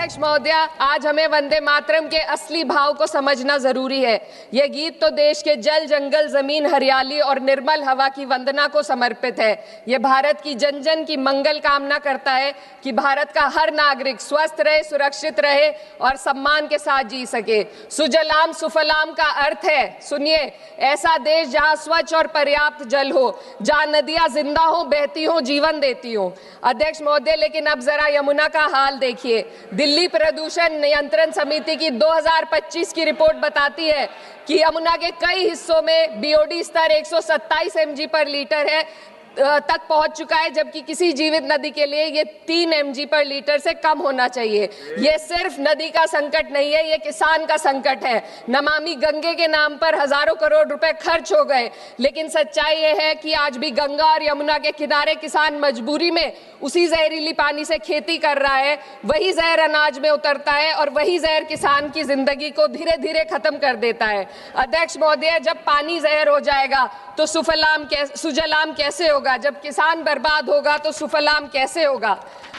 अध्यक्ष महोदय, आज हमें वंदे मातरम के असली भाव को समझना जरूरी है। यह गीत तो देश के जल, जंगल, जमीन, हरियाली और निर्मल हवा की वंदना को समर्पित है। यह भारत की जन जन की मंगल कामना करता है कि भारत का हर नागरिक स्वस्थ रहे, सुरक्षित रहे और सम्मान के साथ जी सके। सुजलाम सुफलाम का अर्थ है, सुनिए, ऐसा देश जहां स्वच्छ और पर्याप्त जल हो, जहां नदियां जिंदा हो, बहती हो, जीवन देती हो। अध्यक्ष महोदय, लेकिन अब जरा यमुना का हाल देखिए। दिल्ली प्रदूषण नियंत्रण समिति की 2025 की रिपोर्ट बताती है कि यमुना के कई हिस्सों में बीओडी स्तर 127 mg पर लीटर है तक पहुंच चुका है, जबकि किसी जीवित नदी के लिए ये 3 mg पर लीटर से कम होना चाहिए। ये सिर्फ नदी का संकट नहीं है, ये किसान का संकट है। नमामि गंगे के नाम पर हजारों करोड़ रुपए खर्च हो गए, लेकिन सच्चाई ये है कि आज भी गंगा और यमुना के किनारे किसान मजबूरी में उसी जहरीली पानी से खेती कर रहा है। वही जहर अनाज में उतरता है और वही जहर किसान की जिंदगी को धीरे धीरे खत्म कर देता है। अध्यक्ष महोदय, जब पानी जहर हो जाएगा तो सुजलाम कैसे होगा? जब किसान बर्बाद होगा तो सुफलाम कैसे होगा?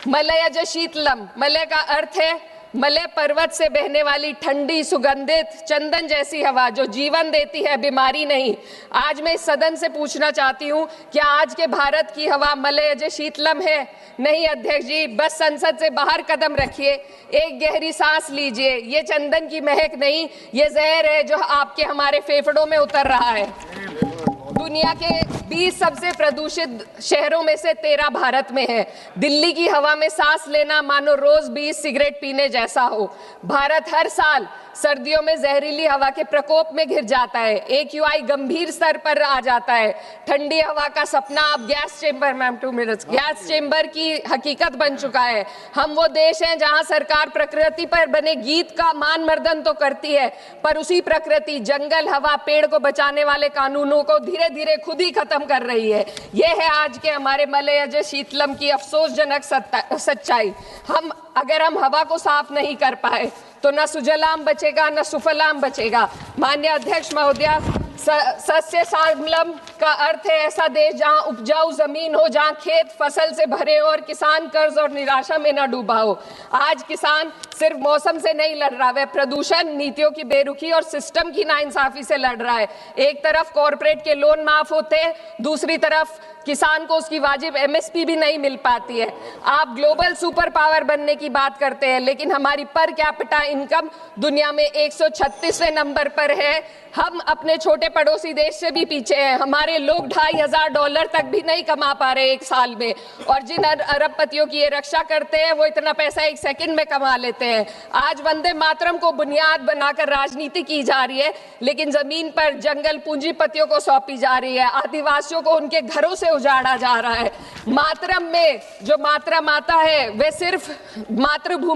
मलयज शीतलम, मलय का अर्थ है मलय पर्वत से बहने वाली ठंडी, सुगंधित, चंदन जैसी हवा जो जीवन देती है, बीमारी नहीं। आज मैं इस सदन से पूछना चाहती हूँ, क्या आज के भारत की हवा मलयज शीतलम है? नहीं अध्यक्ष जी, बस संसद से बाहर कदम रखिए, एक गहरी सांस लीजिए। ये चंदन की महक नहीं, ये जहर है जो आपके हमारे फेफड़ों में उतर रहा है। दुनिया के 20 सबसे प्रदूषित शहरों में से 13 भारत में है। दिल्ली की हवा में सांस लेना मानो रोज 20 सिगरेट पीने जैसा हो। भारत हर साल सर्दियों में जहरीली हवा के प्रकोप में घिर जाता है। AQI गंभीर स्तर पर आ जाता है। ठंडी हवा का सपना अब गैस चेंबर की हकीकत बन चुका है। हम वो देश हैं जहां सरकार प्रकृति पर बने गीत का मान मर्दन तो करती है, पर उसी प्रकृति, जंगल, हवा, पेड़ को बचाने वाले कानूनों को धीरे धीरे खुद ही खत्म कर रही है। यह है आज के हमारे मलयज शीतलम की अफसोसजनक सच्चाई। अगर हम हवा को साफ नहीं कर पाए तो न सुजलाम बचेगा, न सुफलाम बचेगा। माननीय अध्यक्ष महोदय, सस्य श्यामलम का अर्थ है ऐसा देश जहां उपजाऊ जमीन हो, जहां खेत फसल से भरे हो और किसान कर्ज और निराशा में न डूबा हो। आज किसान सिर्फ मौसम से नहीं लड़ रहा, वह प्रदूषण, नीतियों की बेरुखी और सिस्टम की नाइंसाफी से लड़ रहा है। एक तरफ कॉर्पोरेट के लोन माफ होते हैं, दूसरी तरफ किसान को उसकी वाजिब MSP भी नहीं मिल पाती है। आप ग्लोबल सुपर पावर बनने की बात करते हैं, लेकिन हमारी पर कैपिटा इनकम दुनिया में 136वें नंबर पर है। हम अपने छोटे पड़ोसी देश से भी पीछे हैं। हमारे लोग $2500 तक भी नहीं कमा पा रहे एक साल में, और जिन अरबपतियों की ये रक्षा करते हैं वो इतना पैसा एक सेकंड में कमा लेते हैं। आज वंदे मातरम को बुनियाद बनाकर राजनीति की जा रही है, लेकिन जमीन पर जंगल पूंजीपतियों को सौंपी जा रही है। आदिवासियों को उनके घरों से उजाड़ा जा रहा है। मातरम में जो मातरम आता है वह सिर्फ मातृभूमि